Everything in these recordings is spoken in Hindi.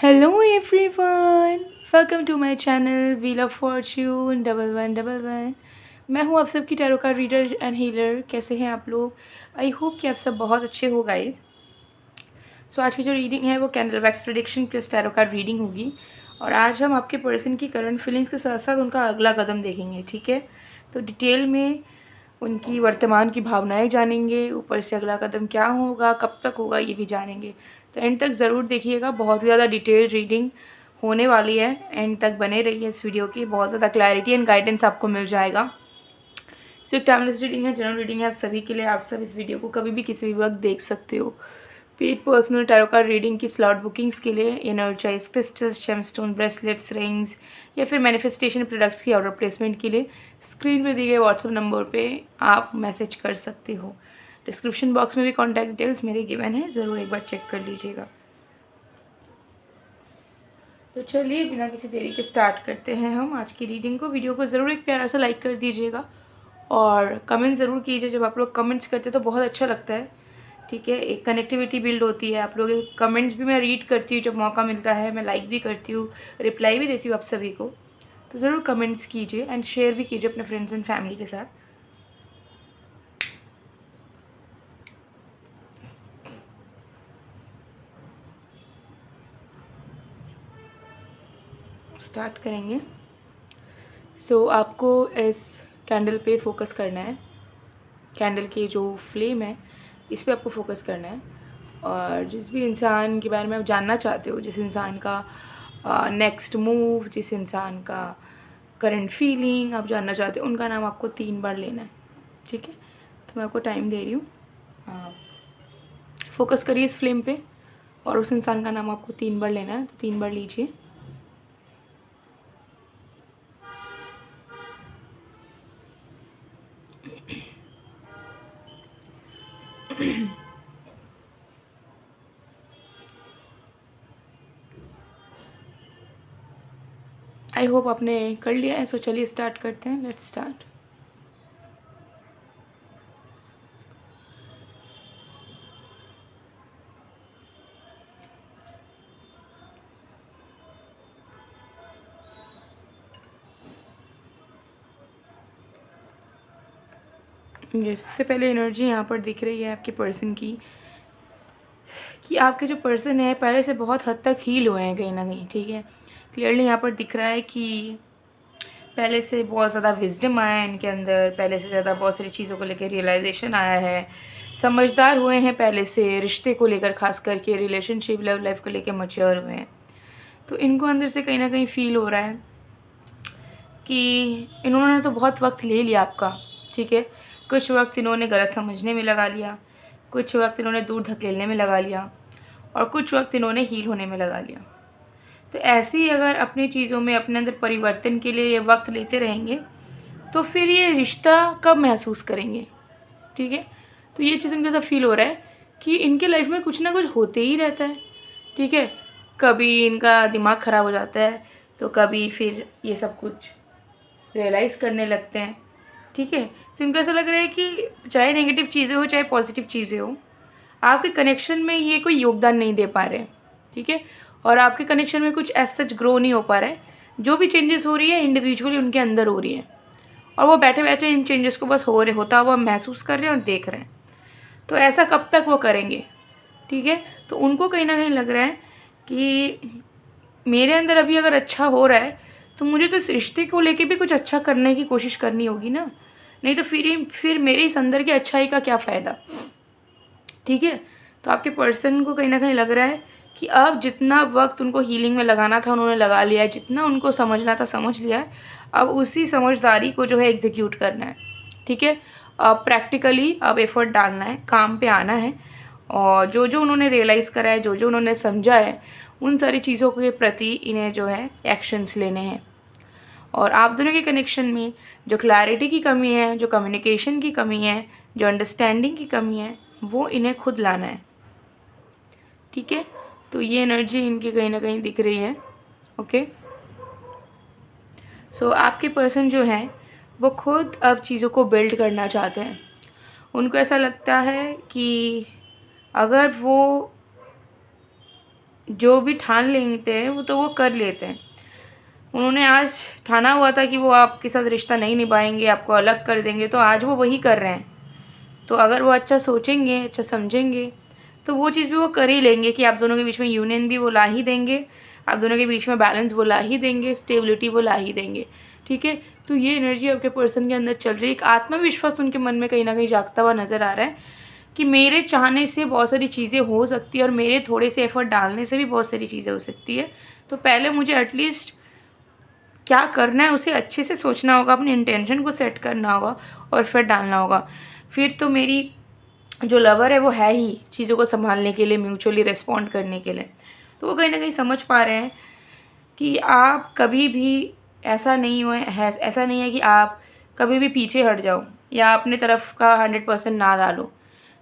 Hello everyone, welcome to my channel wheel of fortune 1111। मैं हूँ आप सबकी tarot card reader and healer. कैसे हैं आप लोग? आई होप कि आप सब बहुत अच्छे हो गाइज। सो आज की जो रीडिंग है वो candle wax prediction plus tarot card reading होगी। और आज हम आपके पर्सन की करंट फीलिंग्स के साथ साथ उनका अगला कदम देखेंगे। ठीक है, तो डिटेल में उनकी वर्तमान की भावनाएं जानेंगे, ऊपर से अगला कदम क्या होगा, कब तक होगा, ये भी जानेंगे। तो एंड तक ज़रूर देखिएगा, बहुत ही ज़्यादा डिटेल रीडिंग होने वाली है। एंड तक बने रहिए इस वीडियो की, बहुत ज़्यादा क्लैरिटी एंड गाइडेंस आपको मिल जाएगा। सो एक टाइमलेस रीडिंग है, जनरल रीडिंग है आप सभी के लिए। आप सब इस वीडियो को कभी भी किसी भी वक्त देख सकते हो। Paid personal tarot card reading की स्लॉट बुकिंग्स के लिए energize crystals, gemstone, bracelets, rings या फिर मैनिफेस्टेशन प्रोडक्ट्स की ऑर्डर प्लेसमेंट के लिए स्क्रीन पे दिए गए व्हाट्सएप नंबर पे आप मैसेज कर सकते हो। डिस्क्रिप्शन बॉक्स में भी कॉन्टैक्ट डिटेल्स मेरे गिवन है, ज़रूर एक बार चेक कर लीजिएगा। तो चलिए बिना किसी देरी के स्टार्ट करते हैं हम आज की रीडिंग को। वीडियो को ज़रूर एक प्यारा सा लाइक कर दीजिएगा और कमेंट ज़रूर कीजिए। जब आप लोग कमेंट्स करते हैं तो बहुत अच्छा लगता है। ठीक है, एक कनेक्टिविटी बिल्ड होती है। आप लोग कमेंट्स भी मैं रीड करती हूँ, जब मौका मिलता है मैं लाइक भी करती हूँ, रिप्लाई भी देती हूँ आप सभी को। तो ज़रूर कमेंट्स कीजिए एंड शेयर भी कीजिए अपने फ्रेंड्स एंड फैमिली के साथ। स्टार्ट करेंगे। सो आपको इस कैंडल पे फोकस करना है। कैंडल की जो फ्लेम है इस पे आपको फोकस करना है। और जिस भी इंसान के बारे में आप जानना चाहते हो, जिस इंसान का नेक्स्ट मूव, जिस इंसान का करंट फीलिंग आप जानना चाहते हो, उनका नाम आपको 3 बार लेना है। ठीक है, तो मैं आपको टाइम दे रही हूँ। फोकस करिए इस फ्लेम पे और उस इंसान का नाम आपको 3 बार लेना है। तो 3 बार लीजिए। आई होप आपने कर लिया है। सो चलिए स्टार्ट करते हैं। Let's start. ये सबसे पहले एनर्जी यहाँ पर दिख रही है आपके पर्सन की, कि आपके जो पर्सन है पहले से बहुत हद तक हील हुए हैं कहीं ना कहीं। ठीक है, क्लियरली यहाँ पर दिख रहा है कि पहले से बहुत ज़्यादा विजडम आया है इनके अंदर, पहले से ज़्यादा बहुत सारी चीज़ों को लेकर रियलाइजेशन आया है, समझदार हुए हैं पहले से, रिश्ते को लेकर खास करके, रिलेशनशिप लव लाइफ को लेकर मैच्योर हुए हैं। तो इनको अंदर से कहीं ना कहीं फील हो रहा है कि इन्होंने तो बहुत वक्त ले लिया आपका। ठीक है, कुछ वक्त इन्होंने गलत समझने में लगा लिया, कुछ वक्त इन्होंने दूर धकेलने में लगा लिया और कुछ वक्त इन्होंने हील होने में लगा लिया। तो ऐसे ही अगर अपनी चीज़ों में अपने अंदर परिवर्तन के लिए ये वक्त लेते रहेंगे तो फिर ये रिश्ता कब महसूस करेंगे? ठीक है, तो ये चीज़ इनके साथ फील हो रहा है कि इनके लाइफ में कुछ ना कुछ होते ही रहता है। ठीक है, कभी इनका दिमाग ख़राब हो जाता है तो कभी फिर ये सब कुछ रियलाइज़ करने लगते हैं। ठीक है, तो इनको ऐसा लग रहा है कि चाहे नेगेटिव चीज़ें हो चाहे पॉजिटिव चीज़ें हो, आपके कनेक्शन में ये कोई योगदान नहीं दे पा रहे। ठीक है, और आपके कनेक्शन में कुछ एज सच ग्रो नहीं हो पा रहा है। जो भी चेंजेस हो रही है इंडिविजुअली उनके अंदर हो रही है और वो बैठे बैठे इन चेंजेस को बस होता हुआ महसूस कर रहे हैं और देख रहे हैं। तो ऐसा कब तक वो करेंगे? ठीक है, तो उनको कहीं ना कहीं लग रहा है कि मेरे अंदर अभी अगर अच्छा हो रहा है तो मुझे तो इस रिश्ते को लेके भी कुछ अच्छा करने की कोशिश करनी होगी ना, नहीं तो फिर मेरे इस अंदर की अच्छाई का क्या फ़ायदा। ठीक है, तो आपके पर्सन को कहीं ना कहीं लग रहा है कि अब जितना वक्त उनको हीलिंग में लगाना था उन्होंने लगा लिया है, जितना उनको समझना था समझ लिया है। अब उसी समझदारी को जो है एग्जीक्यूट करना है। ठीक है, अब प्रैक्टिकली अब एफर्ट डालना है, काम पे आना है और जो जो उन्होंने रियलाइज़ करा है, जो जो उन्होंने समझा है, उन सारी चीज़ों के प्रति इन्हें जो है एक्शंस लेने हैं। और आप दोनों के कनेक्शन में जो क्लैरिटी की कमी है, जो कम्युनिकेशन की कमी है, जो अंडरस्टैंडिंग की कमी है, वो इन्हें खुद लाना है। ठीक है, तो ये एनर्जी इनकी कहीं ना कहीं दिख रही है। ओके, सो आपके पर्सन जो हैं वो खुद अब चीज़ों को बिल्ड करना चाहते हैं। उनको ऐसा लगता है कि अगर वो जो भी ठान लेते हैं वो तो वो कर लेते हैं। उन्होंने आज ठाना हुआ था कि वो आपके साथ रिश्ता नहीं निभाएंगे, आपको अलग कर देंगे, तो आज वो वही कर रहे हैं। तो अगर वो अच्छा सोचेंगे, अच्छा समझेंगे, तो वो चीज़ भी वो कर ही लेंगे कि आप दोनों के बीच में यूनियन भी वो ला ही देंगे, आप दोनों के बीच में बैलेंस वो ला ही देंगे, स्टेबिलिटी वो ला ही देंगे। ठीक है, तो ये एनर्जी आपके पर्सन के अंदर चल रही है। एक आत्मविश्वास उनके मन में कहीं ना कहीं जागता हुआ नज़र आ रहा है कि मेरे चाहने से बहुत सारी चीज़ें हो सकती है और मेरे थोड़े से एफर्ट डालने से भी बहुत सारी चीज़ें हो सकती है। तो पहले मुझे एटलीस्ट क्या करना है उसे अच्छे से सोचना होगा, अपने इंटेंशन को सेट करना होगा और फिर डालना होगा। फिर तो मेरी जो लवर है वो है ही चीज़ों को संभालने के लिए, म्यूचुअली रिस्पॉन्ड करने के लिए। तो वो कहीं ना कहीं समझ पा रहे हैं कि आप कभी भी ऐसा नहीं ऐसा नहीं है कि आप कभी भी पीछे हट जाओ या अपने तरफ का 100% ना डालो।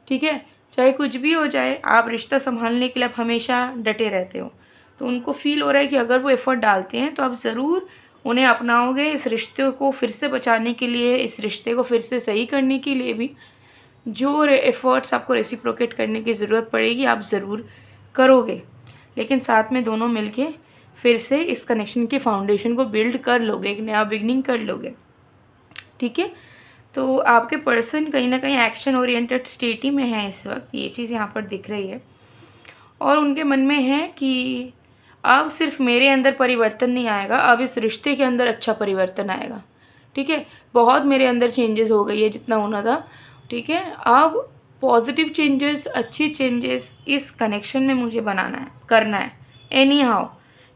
ठीक है, चाहे कुछ भी हो जाए, आप रिश्ता संभालने के लिए आप हमेशा डटे रहते हो। तो उनको फील हो रहा है कि अगर वो एफ़र्ट डालते हैं तो आप ज़रूर उन्हें अपनाओगे। इस रिश्ते को फिर से बचाने के लिए, इस रिश्ते को फिर से सही करने के लिए भी जो एफ़र्ट्स आपको रेसिप्रोकेट करने की ज़रूरत पड़ेगी आप ज़रूर करोगे। लेकिन साथ में दोनों मिलके फिर से इस कनेक्शन के फाउंडेशन को बिल्ड कर लोगे, एक नया बिगनिंग कर लोगे। ठीक है, तो आपके पर्सन कहीं ना कहीं एक्शन ओरिएंटेड स्टेट ही में है इस वक्त, ये चीज़ यहाँ पर दिख रही है। और उनके मन में है कि अब सिर्फ मेरे अंदर परिवर्तन नहीं आएगा, अब इस रिश्ते के अंदर अच्छा परिवर्तन आएगा। ठीक है, बहुत मेरे अंदर चेंजेस हो गई है जितना होना था। ठीक है, अब पॉजिटिव चेंजेस, अच्छी चेंजेस इस कनेक्शन में मुझे बनाना है, करना है। एनी हाउ,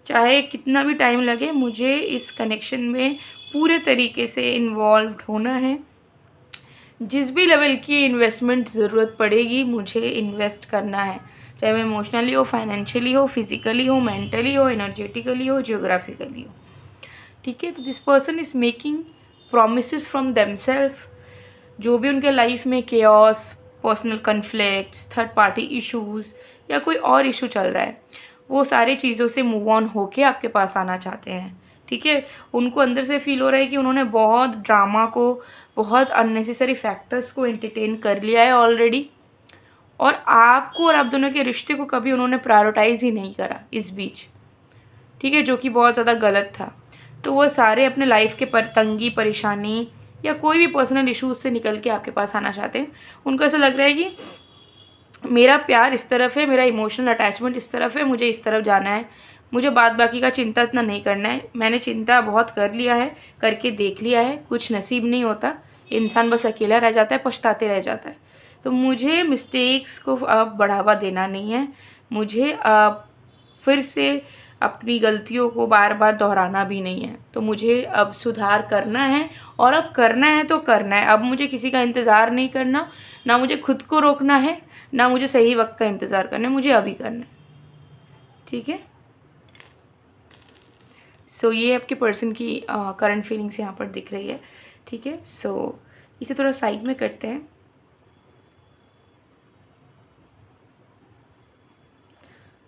चाहे कितना भी टाइम लगे, मुझे इस कनेक्शन में पूरे तरीके से इन्वॉल्व होना है। जिस भी लेवल की इन्वेस्टमेंट ज़रूरत पड़ेगी मुझे इन्वेस्ट करना है, चाहे वो इमोशनली हो, फाइनेंशियली हो, फिजिकली हो, मेंटली हो, एनर्जेटिकली हो, जियोग्राफिकली हो। ठीक है, तो this person is making promises from themselves. जो भी उनके लाइफ में chaos, personal conflicts, third party issues या कोई और इशू चल रहा है, वो सारी चीज़ों से मूव ऑन होके आपके पास आना चाहते हैं। ठीक है, उनको अंदर से फील हो रहा है कि उन्होंने बहुत ड्रामा को, बहुत अननेसेसरी फैक्टर्स को एंटरटेन कर लिया है ऑलरेडी, और आपको और आप दोनों के रिश्ते को कभी उन्होंने प्रायोरिटाइज़ ही नहीं करा इस बीच। ठीक है, जो कि बहुत ज़्यादा गलत था। तो वो सारे अपने लाइफ के तंगी, परेशानी या कोई भी पर्सनल इशूज़ से निकल के आपके पास आना चाहते हैं। उनको ऐसा लग रहा है कि मेरा प्यार इस तरफ है, मेरा इमोशनल अटैचमेंट इस तरफ है, मुझे इस तरफ जाना है, मुझे बाद बाकी का चिंता इतना नहीं करना है। मैंने चिंता बहुत कर लिया है, करके देख लिया है, कुछ नसीब नहीं होता, इंसान बस अकेला रह जाता है, पछताते रह जाता है। तो मुझे मिस्टेक्स को अब बढ़ावा देना नहीं है, मुझे अब फिर से अपनी गलतियों को बार बार दोहराना भी नहीं है। तो मुझे अब सुधार करना है, और अब करना है तो करना है। अब मुझे किसी का इंतज़ार नहीं करना, ना मुझे खुद को रोकना है, ना मुझे सही वक्त का इंतज़ार करना है, मुझे अभी करना है। ठीक है, सो ये आपके पर्सन की करंट फीलिंग्स यहाँ पर दिख रही है। ठीक है, सो इसे थोड़ा साइड में करते हैं।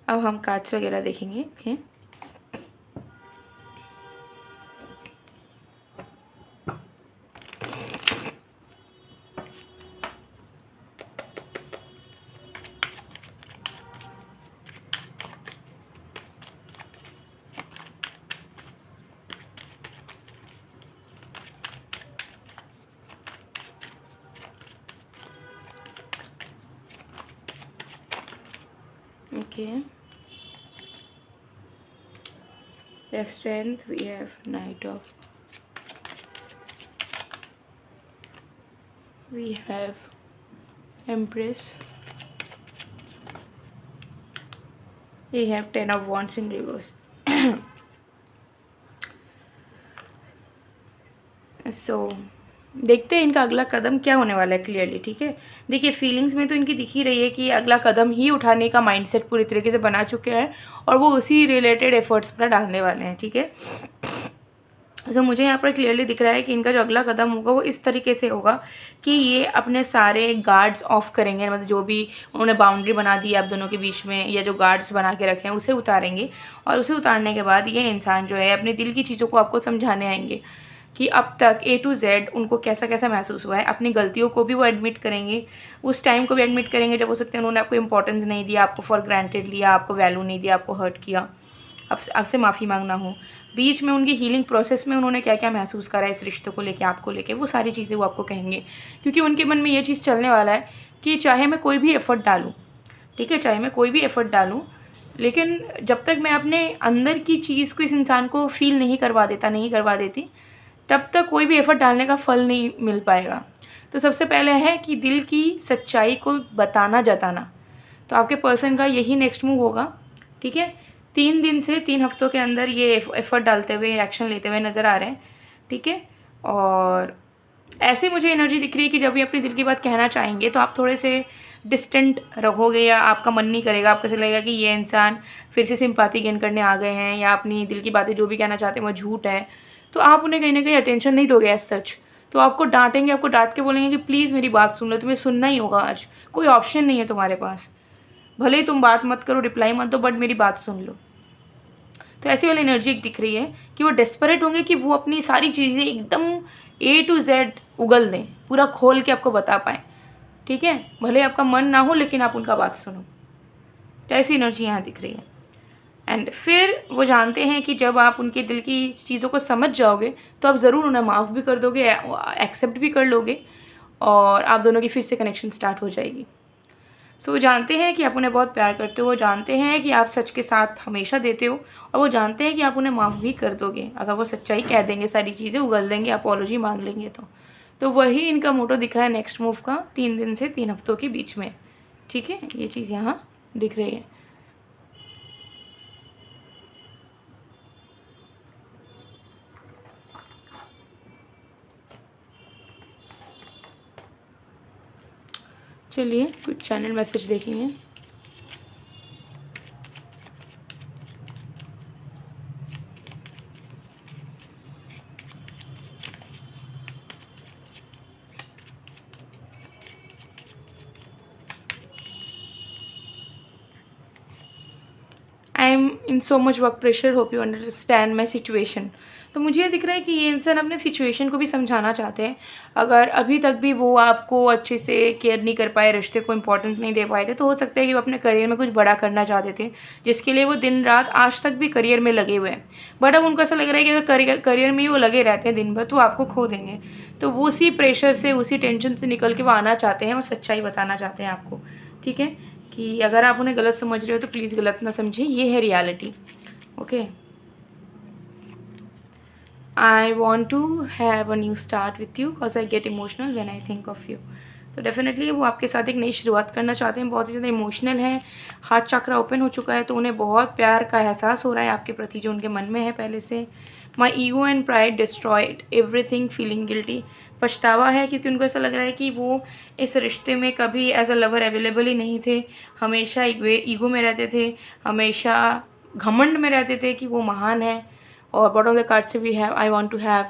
अब हम कार्ड्स वगैरह देखेंगे। Okay, okay, we have strength, we have knight of, we have empress, we have 10 of wands in reverse. सो देखते हैं इनका अगला कदम क्या होने वाला है क्लियरली। ठीक है, देखिए फीलिंग्स में तो इनकी दिख ही रही है कि अगला कदम ही उठाने का माइंडसेट पूरी तरीके से बना चुके हैं और वो उसी रिलेटेड एफर्ट्स पर डालने वाले हैं। ठीक है, तो मुझे यहाँ पर क्लियरली दिख रहा है कि इनका जो अगला कदम होगा वो इस तरीके से होगा कि ये अपने सारे गार्ड्स ऑफ करेंगे, मतलब जो भी उन्होंने बाउंड्री बना दी है आप दोनों के बीच में या जो गार्ड्स बना के रखे हैं उसे उतारेंगे, और उसे उतारने के बाद ये इंसान जो है अपने दिल की चीज़ों को आपको समझाने आएंगे। कि अब तक A to Z उनको कैसा कैसा महसूस हुआ है। अपनी गलतियों को भी वो एडमिट करेंगे, उस टाइम को भी एडमिट करेंगे जब हो सकता है उन्होंने आपको इंपॉर्टेंस नहीं दिया, आपको फॉर ग्रांटेड लिया, आपको वैल्यू नहीं दिया, आपको हर्ट किया, आपसे माफ़ी मांगना हो। बीच में उनकी हीलिंग प्रोसेस में उन्होंने क्या क्या महसूस करा इस रिश्ते को लेके, आपको लेके, वो सारी चीज़ें वो आपको कहेंगे। क्योंकि उनके मन में ये चीज़ चलने वाला है कि चाहे मैं कोई भी एफ़र्ट डालूँ, ठीक है, चाहे मैं कोई भी एफ़र्ट डालूँ, लेकिन जब तक मैं अपने अंदर की चीज़ को इस इंसान को फ़ील नहीं करवा देती, तब तक कोई भी एफ़र्ट डालने का फल नहीं मिल पाएगा। तो सबसे पहले है कि दिल की सच्चाई को बताना, जताना। तो आपके पर्सन का यही नेक्स्ट मूव होगा, ठीक है। 3 दिन से 3 हफ्तों के अंदर ये एफ़र्ट डालते हुए, एक्शन लेते हुए नज़र आ रहे हैं, ठीक है। और ऐसे मुझे एनर्जी दिख रही है कि जब भी अपने दिल की बात कहना चाहेंगे तो आप थोड़े से डिस्टेंट रहोगे, या आपका मन नहीं करेगा, आपको ऐसा लगेगा कि ये इंसान फिर से सिंपैथी गेन करने आ गए हैं, या अपनी दिल की बातें जो भी कहना चाहते हैं वो झूठ है। तो आप उन्हें कहीं ना कहीं अटेंशन नहीं दोगे एज सच। तो आपको डांटेंगे, आपको डांट के बोलेंगे कि प्लीज़ मेरी बात सुन लो, तुम्हें सुनना ही होगा आज, कोई ऑप्शन नहीं है तुम्हारे पास, भले ही तुम बात मत करो, रिप्लाई मत दो, बट मेरी बात सुन लो। तो ऐसी वाली एनर्जी दिख रही है कि वो डेस्परेट होंगे कि वो अपनी सारी चीज़ें एकदम A to Z उगल दें, पूरा खोल के आपको बता पाएँ, ठीक है। भले आपका मन ना हो लेकिन आप उनका बात सुनो। तो ऐसी एनर्जी यहाँ दिख रही है। एंड फिर वो जानते हैं कि जब आप उनके दिल की चीज़ों को समझ जाओगे तो आप ज़रूर उन्हें माफ़ भी कर दोगे, एक्सेप्ट भी कर लोगे, और आप दोनों की फिर से कनेक्शन स्टार्ट हो जाएगी। सो वो जानते हैं कि आप उन्हें बहुत प्यार करते हो, वो जानते हैं कि आप सच के साथ हमेशा देते हो, और वो जानते हैं कि आप उन्हें माफ़ भी कर दोगे अगर वो सच्चाई कह देंगे, सारी चीज़ें उगल देंगे, अपॉलॉजी मांग लेंगे। तो वही इनका मोटो दिख रहा है नेक्स्ट मूव का 3 दिन से 3 हफ्तों के बीच में, ठीक है। ये चीज़ यहाँ दिख रही है। चलिए कुछ चैनल मैसेज देखेंगे। I am in so much work pressure, hope you understand my situation. तो मुझे ये दिख रहा है कि ये इंसान अपने सिचुएशन को भी समझाना चाहते हैं। अगर अभी तक भी वो आपको अच्छे से केयर नहीं कर पाए, रिश्ते को इंपॉर्टेंस नहीं दे पाए थे, तो हो सकता है कि वो अपने करियर में कुछ बड़ा करना चाहते थे, जिसके लिए वो दिन रात आज तक भी करियर में लगे हुए हैं। बट अब उनको ऐसा लग रहा है कि अगर करियर में ही वो लगे रहते हैं दिन भर तो आपको खो देंगे। तो वो उसी प्रेशर से, उसी टेंशन से निकल के वो आना चाहते हैं और सच्चाई बताना चाहते हैं आपको, ठीक है। कि अगर आप उन्हें गलत समझ रहे हो तो प्लीज़ गलत ना समझें, ये है reality, okay. I want to have a new start with you because I get emotional when I think of you. तो डेफिनेटली वो आपके साथ एक नई शुरुआत करना चाहते हैं, बहुत ही ज़्यादा इमोशनल है, हार्ट चक्र ओपन हो चुका है, तो उन्हें बहुत प्यार का एहसास हो रहा है आपके प्रति जो उनके मन में है पहले से। My ego and pride destroyed everything, feeling guilty, पछतावा है क्योंकि उनको ऐसा लग रहा है कि वो इस रिश्ते में कभी एज अ लवर अवेलेबल ही नहीं थे, हमेशा ईगो में रहते थे, हमेशा घमंड में रहते थे कि वो महान है। और बॉटम ऑफ द कार्ड से we have I want to have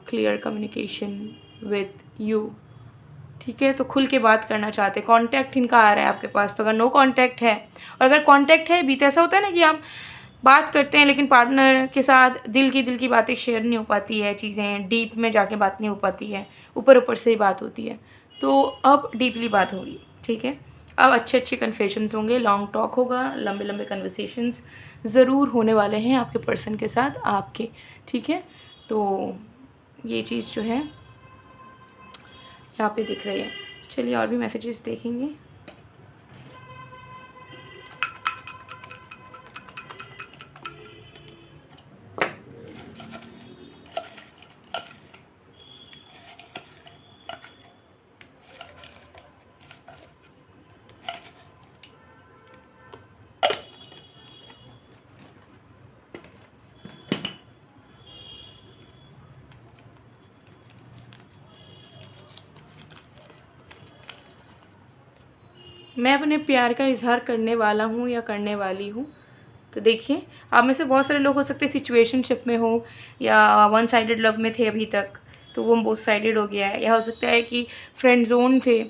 clear communication with you, ठीक है। तो खुल के बात करना चाहते हैं, कॉन्टैक्ट इनका आ रहा है आपके पास। तो अगर नो कॉन्टैक्ट है, और अगर कॉन्टैक्ट है भी तो ऐसा होता है ना कि आप बात करते हैं लेकिन पार्टनर के साथ दिल की बातें शेयर नहीं हो पाती है, चीज़ें डीप में जाके बात नहीं हो पाती है, ऊपर से ही बात होती है। तो अब डीपली बात होगी, ठीक है। अब अच्छे कन्फेशंस होंगे, लॉन्ग टॉक होगा, लंबे कन्वर्सेशंस ज़रूर होने वाले हैं आपके पर्सन के साथ आपके, ठीक है। तो ये चीज़ जो है यहाँ पे दिख रही है। चलिए और भी मैसेजेस देखेंगे। मैं अपने प्यार का इजहार करने वाला हूँ या करने वाली हूँ। तो देखिए, आप में से बहुत सारे लोग हो सकते हैं सिचुएशनशिप में हो, या वन साइडेड लव में थे अभी तक, तो वो बोथ साइडेड हो गया है, या हो सकता है कि फ्रेंड जोन थे,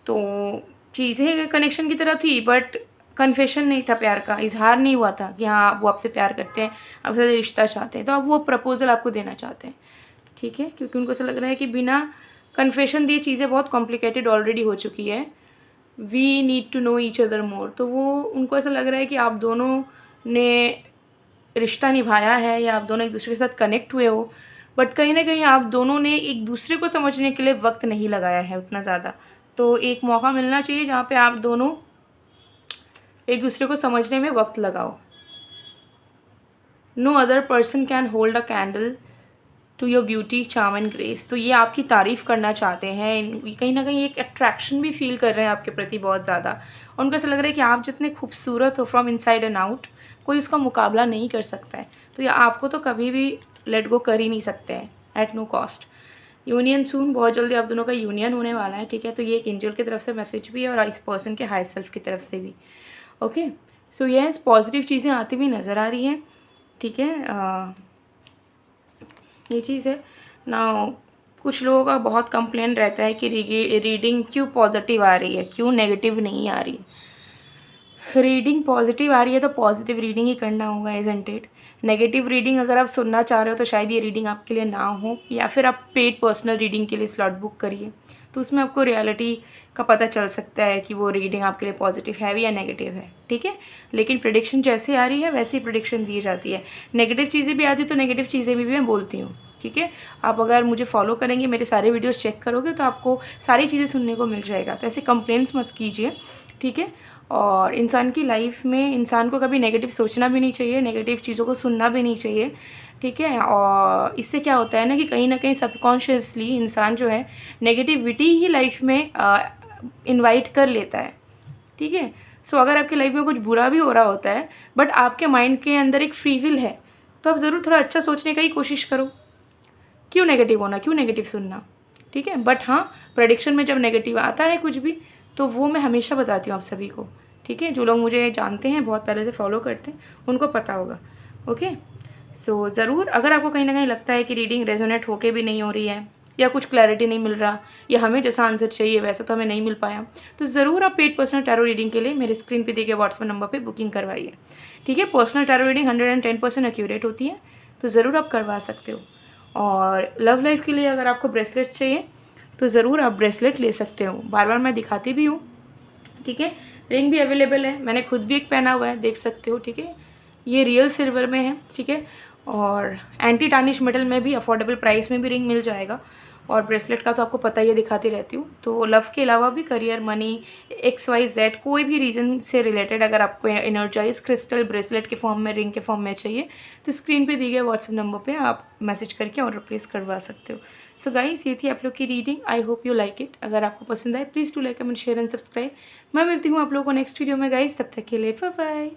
तो चीज़ें कनेक्शन की तरह थी बट कन्फेशन नहीं था, प्यार का इजहार नहीं हुआ था कि हाँ वो आपसे प्यार करते हैं, आपसे रिश्ता चाहते हैं, तो अब वो प्रपोज़ल आपको देना चाहते हैं। ठीक है, क्योंकि उनको ऐसा लग रहा है कि बिना कन्फेशन दिए चीज़ें बहुत कॉम्प्लिकेटेड ऑलरेडी हो चुकी है। We need to know each other more. तो वो उनको ऐसा लग रहा है कि आप दोनों ने रिश्ता निभाया है या आप दोनों एक दूसरे के साथ कनेक्ट हुए हो, बट कहीं ना कहीं आप दोनों ने एक दूसरे को समझने के लिए वक्त नहीं लगाया है उतना ज़्यादा। तो एक मौका मिलना चाहिए जहाँ पे आप दोनों एक दूसरे को समझने में वक्त लगाओ। No other person can hold a candle to your beauty charm and grace. तो ये आपकी तारीफ़ करना चाहते हैं, कहीं ना कहीं एक अट्रैक्शन भी फील कर रहे हैं आपके प्रति बहुत ज़्यादा। उनको ऐसा लग रहा है कि आप जितने खूबसूरत हो फ्रॉम इनसाइड एंड आउट, कोई उसका मुकाबला नहीं कर सकता है। तो ये आपको तो कभी भी लेट गो कर ही नहीं सकते हैं एट नो कॉस्ट। यूनियन सून, बहुत जल्दी आप दोनों का यूनियन होने वाला है, ठीक है। तो ये एक एंजल की तरफ से मैसेज भी है और इस पर्सन के हाई सेल्फ की तरफ से भी। ओके, सो यस, पॉजिटिव चीज़ें आती हुई नज़र आ रही हैं, ठीक है। ये चीज़ है ना। कुछ लोगों का बहुत कंप्लेन रहता है कि रीडिंग क्यों पॉजिटिव आ रही है, क्यों नेगेटिव नहीं आ रही है। रीडिंग पॉजिटिव आ रही है तो पॉजिटिव रीडिंग ही करना होगा, इज़न्ट इट। नेगेटिव रीडिंग अगर आप सुनना चाह रहे हो तो शायद ये रीडिंग आपके लिए ना हो, या फिर आप पेड पर्सनल रीडिंग के लिए स्लॉट बुक करिए, तो उसमें आपको रियलिटी का पता चल सकता है कि वो रीडिंग आपके लिए पॉजिटिव है या नेगेटिव है, ठीक है। लेकिन प्रेडिक्शन जैसे आ रही है वैसी प्रेडिक्शन दी जाती है। नेगेटिव चीज़ें भी आती है तो नेगेटिव चीज़ें भी मैं बोलती हूँ, ठीक है। आप अगर मुझे फॉलो करेंगे, मेरे सारे वीडियोस चेक करोगे तो आपको सारी चीज़ें सुनने को मिल जाएगा। तो ऐसे कंप्लेंट्स मत कीजिए, ठीक है। और इंसान की लाइफ में इंसान को कभी नेगेटिव सोचना भी नहीं चाहिए, नेगेटिव चीज़ों को सुनना भी नहीं चाहिए, ठीक है। और इससे क्या होता है ना कि कहीं ना कहीं सबकॉन्शियसली इंसान जो है नेगेटिविटी ही लाइफ में इनवाइट कर लेता है, ठीक है। सो अगर आपकी लाइफ में कुछ बुरा भी हो रहा होता है बट आपके माइंड के अंदर एक फ्री विल है, तो आप ज़रूर थोड़ा अच्छा सोचने का ही कोशिश करो। क्यों नेगेटिव होना, क्यों नेगेटिव सुनना, ठीक है। बट हाँ, प्रेडिक्शन में जब नेगेटिव आता है कुछ भी, तो वो मैं हमेशा बताती हूँ आप सभी को, ठीक है। जो लोग मुझे जानते हैं, बहुत पहले से फॉलो करते हैं, उनको पता होगा। ओके, सो ज़रूर अगर आपको कहीं ना कहीं लगता है कि रीडिंग रेजोनेट होके भी नहीं हो रही है, या कुछ क्लैरिटी नहीं मिल रहा, या हमें जैसा आंसर चाहिए वैसा तो हमें नहीं मिल पाया, तो ज़रूर आप पेड पर्सनल टैरो रीडिंग के लिए मेरे स्क्रीन पे दिए गए व्हाट्सएप नंबर पे बुकिंग करवाइए, ठीक है। पर्सनल टैरो रीडिंग 110% एक्यूरेट होती है, तो ज़रूर आप करवा सकते हो। और लव लाइफ के लिए अगर आपको ब्रेसलेट चाहिए तो ज़रूर आप ब्रेसलेट ले सकते हो, बार बार मैं दिखाती भी हूँ, ठीक है। रिंग भी अवेलेबल है, मैंने खुद भी एक पहना हुआ है, देख सकते हो, ठीक है। ये रियल सिल्वर में है, ठीक है। और एंटी टार्निश मेटल में भी अफोर्डेबल प्राइस में भी रिंग मिल जाएगा। और ब्रेसलेट का तो आपको पता ही है, दिखाती रहती हूँ। तो लव के अलावा भी करियर, मनी, XYZ कोई भी रीज़न से रिलेटेड अगर आपको एनर्जाइज क्रिस्टल ब्रेसलेट के फॉर्म में, रिंग के फॉर्म में चाहिए, तो स्क्रीन पे दिए गए व्हाट्सएप नंबर पे आप मैसेज करके ऑर्डर प्लेस करवा सकते हो। सो गाइस, ये थी आप लोग की reading. I hope you like it. अगर आपको पसंद आए please to like, comment, share and subscribe. मैं मिलती हूँ आप लोगों को नेक्स्ट वीडियो में गाइस, तब तक के लिए बाय बाय।